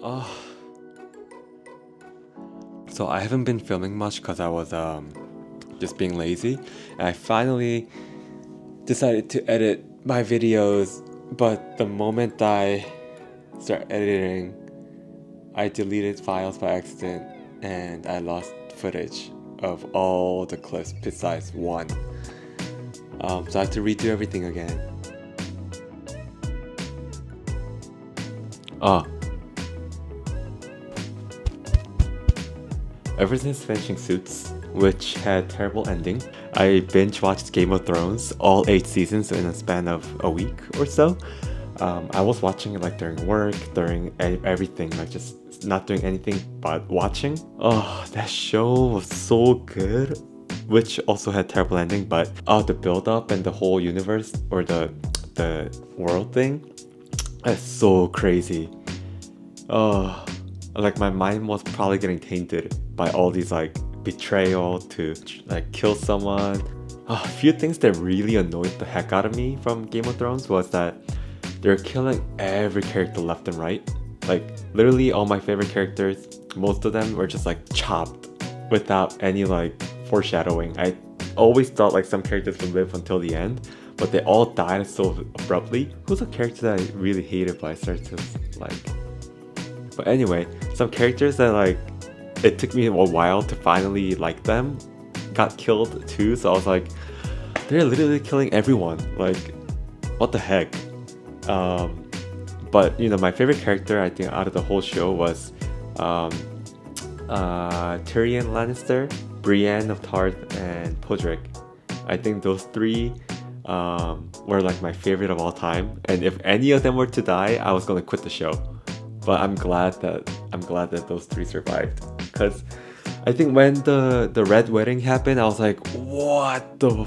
Oh. So I haven't been filming much because I was just being lazy. And I finally decided to edit my videos, but the moment I start editing, I deleted files by accident and I lost footage of all the clips besides one. So I have to redo everything again. Ever since finishing Suits, which had terrible ending, I binge watched Game of Thrones, all 8 seasons in a span of a week or so. I was watching it like during work, during everything, like just not doing anything but watching. Oh, that show was so good, which also had terrible ending, but the build up and the whole universe or the world thing, that's so crazy. Like my mind was probably getting tainted by all these like betrayal to like kill someone. A few things that really annoyed the heck out of me from Game of Thrones was that they're killing every character left and right. Like literally all my favorite characters, most of them were just like chopped without any like foreshadowing. I always thought like some characters would live until the end, but they all died so abruptly. Who's a character that I really hated but I started to like? But anyway, some characters that like it took me a while to finally like them got killed too, so I was like, they're literally killing everyone, like what the heck. But you know, my favorite character I think out of the whole show was Tyrion Lannister, Brienne of Tarth, and Podrick. I think those three were like my favorite of all time, and if any of them were to die, I was gonna quit the show. But I'm glad that those three survived, because I think when the Red Wedding happened, I was like, what the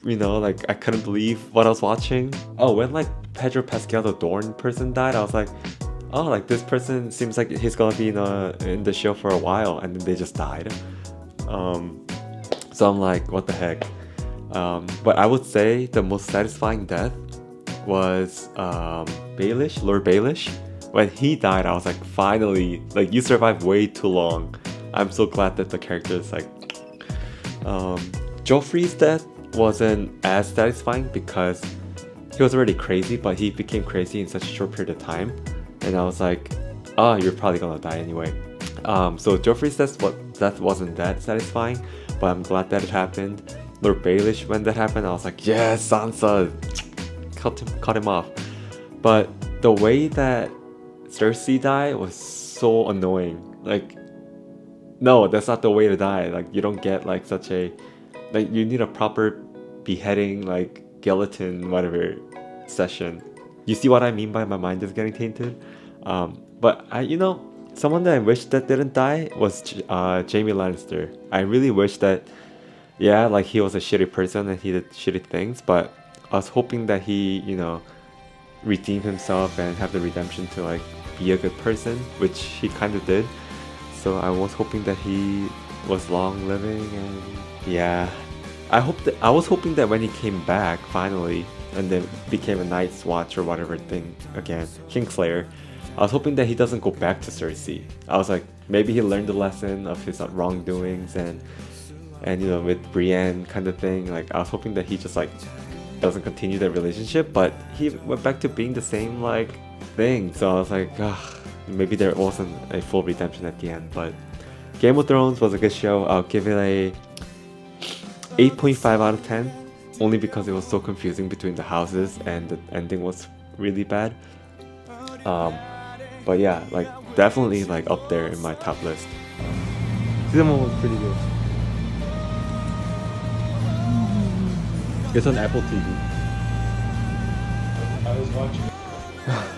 you know, like I couldn't believe what I was watching. Oh, when like Pedro Pascal, the Dorn person, died, I was like, oh, like this person seems like he's gonna be in the show for a while, and then they just died. So I'm like, what the heck. But I would say the most satisfying death was Baelish, Lord Baelish. When he died, I was like, finally, like you survived way too long. I'm so glad that the character is like... Joffrey's death wasn't as satisfying because he was already crazy, but he became crazy in such a short period of time. And I was like, oh, you're probably gonna die anyway. So Joffrey's death wasn't that satisfying, but I'm glad that it happened. Lord Baelish, when that happened, I was like, yes, Sansa! Cut him off. But the way that Cersei died was so annoying. Like, no, that's not the way to die. Like, you don't get like such a, like, you need a proper beheading, like guillotine, whatever session. You see what I mean by my mind is getting tainted? But you know, someone that I wish that didn't die was Jaime Lannister. I really wish that, yeah, like he was a shitty person and he did shitty things, but I was hoping that he, you know, redeem himself and have the redemption to like be a good person, which he kind of did. So I was hoping that he was long living, and yeah, I was hoping that when he came back finally and then became a Night's Watch or whatever thing again, Kingslayer, I was hoping that he doesn't go back to Cersei. I was like, maybe he learned the lesson of his wrongdoings and you know, with Brienne kind of thing. Like I was hoping that he just like doesn't continue that relationship, but he went back to being the same like thing. So I was like, ugh, maybe there wasn't a full redemption at the end. But Game of Thrones was a good show. I'll give it a 8.5 out of 10, only because it was so confusing between the houses and the ending was really bad. But yeah, like definitely like up there in my top list. Season 1 was pretty good. It's on Apple TV. I was watching.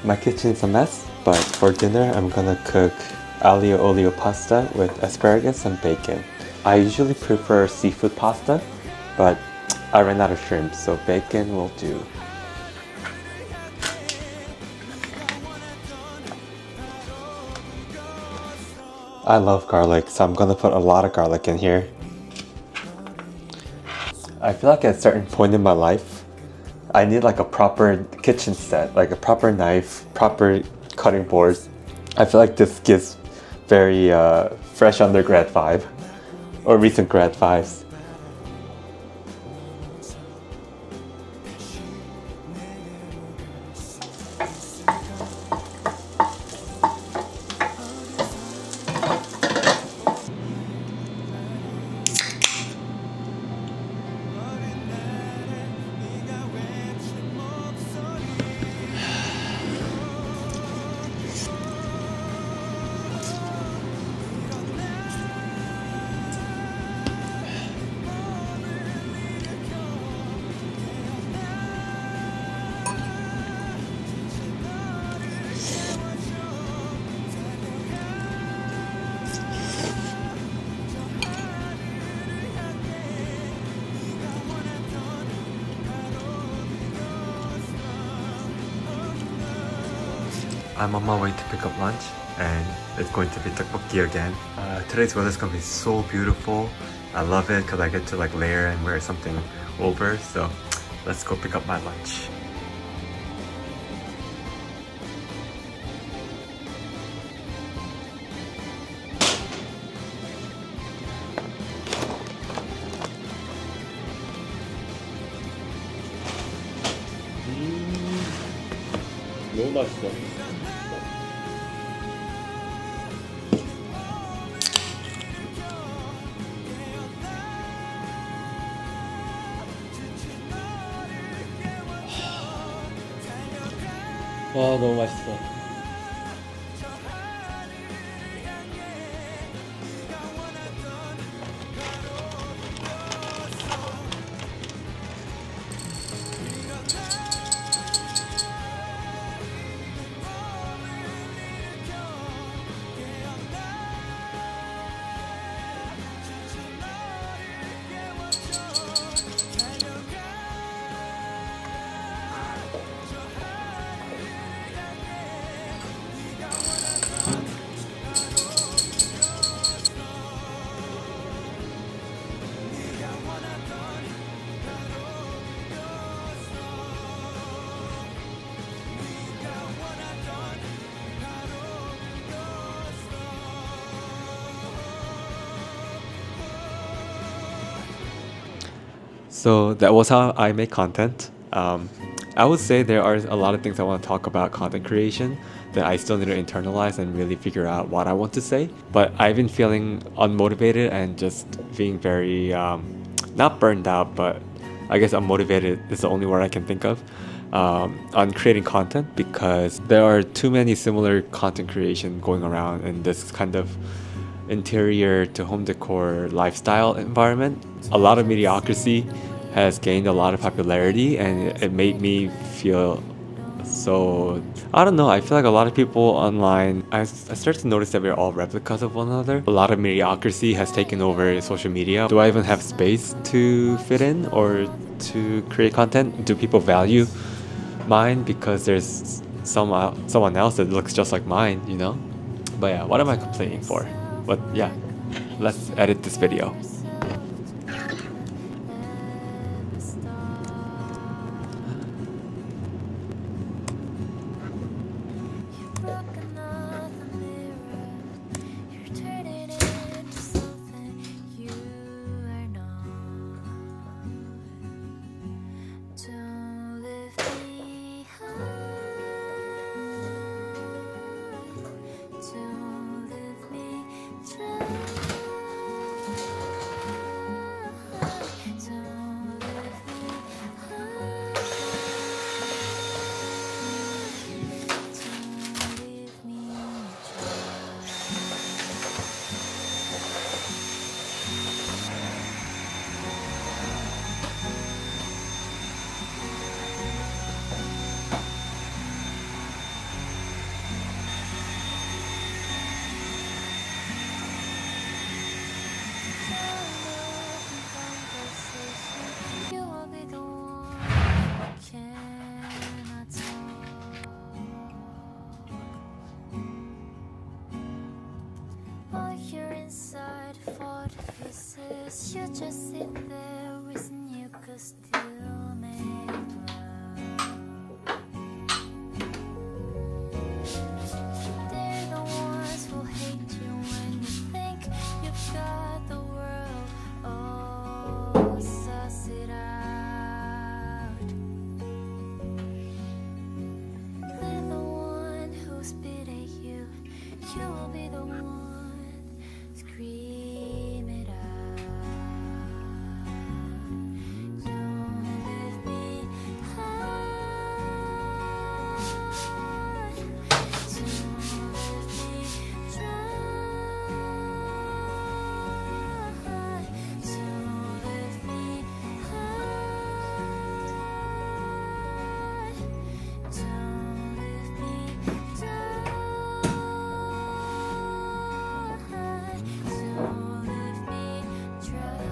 My kitchen's a mess, but for dinner I'm gonna cook aglio olio pasta with asparagus and bacon. I usually prefer seafood pasta, but I ran out of shrimp, so bacon will do. I love garlic, so I'm gonna put a lot of garlic in here. I feel like at a certain point in my life, I need like a proper kitchen set, like a proper knife, proper cutting boards, I feel like this gives very fresh undergrad vibe, or recent grad vibes. I'm on my way to pick up lunch, and it's going to be tteokbokki again. Today's weather is going to be so beautiful. I love it because I get to like layer and wear something over. So let's go pick up my lunch. 너무 맛있어. 와, 너무 맛있어. So that was how I make content. I would say there are a lot of things I want to talk about content creation that I still need to internalize and really figure out what I want to say. But I've been feeling unmotivated and just being very, not burned out, but I guess unmotivated is the only word I can think of, on creating content, because there are too many similar content creation going around in this kind of interior to home decor lifestyle environment. A lot of mediocrity has gained a lot of popularity, and it made me feel so, I don't know, I feel like a lot of people online, I start to notice that we're all replicas of one another. A lot of mediocrity has taken over social media. Do I even have space to fit in or to create content? Do people value mine because there's someone else that looks just like mine, you know? But yeah, what am I complaining for? But yeah, let's edit this video. You just sit there wishing you could still make love. They're the You'll be the one, scream it out. Don't leave me high. Don't let me dry. Don't let me high. Don't let me die. Don't let me try.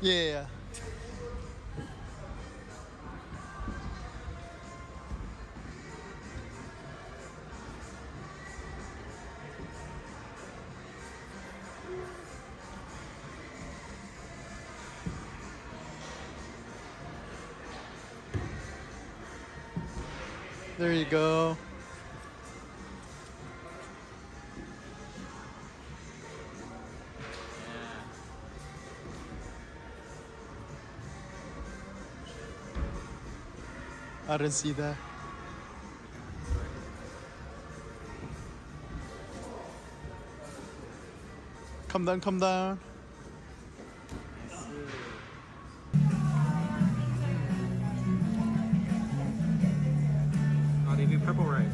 Yeah. There you go. I didn't see that. Come down, come down. Oh, they do purple rice.